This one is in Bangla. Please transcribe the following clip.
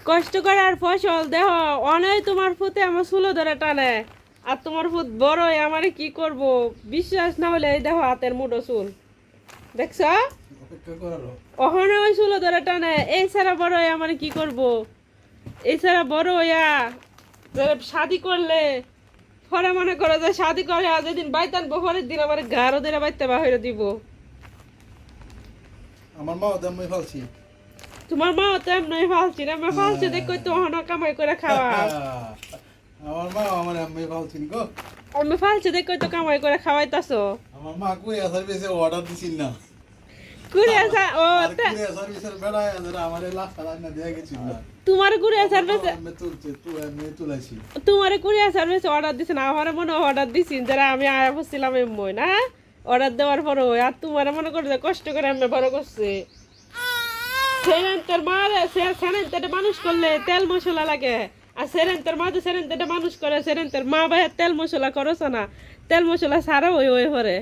কষ্ট করে আর ফসল দেহ অনেক তোমার ফুতে আমার চুলো ধরে টানে আর তোমার ফুট বড় আমার কি করব বিশ্বাস না হলে এই দেখো হাতের মুঠো চুল দেখছ ওখানে ওই চুলো ধরে টানে এই ছাড়া বড় আমার কি করব এছাড়া বড় হইয়া শাদি করলে পরে মনে করো যে শাদি করে যেদিন বাইতে আনবো পরের দিন আমার গারো দিনে বাইতে বাহিরে দিব আমার মা ওদের মই ফালছি তোমার মা তো এমনি ফালছি না আমি ফালছি দেখো তো ওখানে কামাই করে খাওয়া আমার মা আমার আমি ফালছি গো আমি ফালছি দেখো তো কামাই করে খাওয়াইতাছো আমার মা কুরিয়া সার্ভিসে অর্ডার দিছিল না কুরিয়া ও কুরিয়া সার্ভিসের বেড়ায় যারা আমার লাখ টাকা না দেয়া গেছিল না তোমার কুরিয়া সার্ভিস আমি তুলছে তুই আমি তুলাইছি তোমার কুরিয়া সার্ভিস অর্ডার দিছ না আমার মনে অর্ডার দিছিন যারা আমি আয়া বসছিলাম এমই না অর্ডার দেওয়ার পরে আর তোমার মনে করে কষ্ট করে আমি বড় করছে সেরেন্তের মা সেরেন্তের মানুষ করলে তেল মশলা লাগে আর সেরেন্তের মা যে সেরেন্তের মানুষ করে সেরেন্তের মা ভাইয়ের তেল মশলা করছ না তেল মশলা সারা ওই ওই করে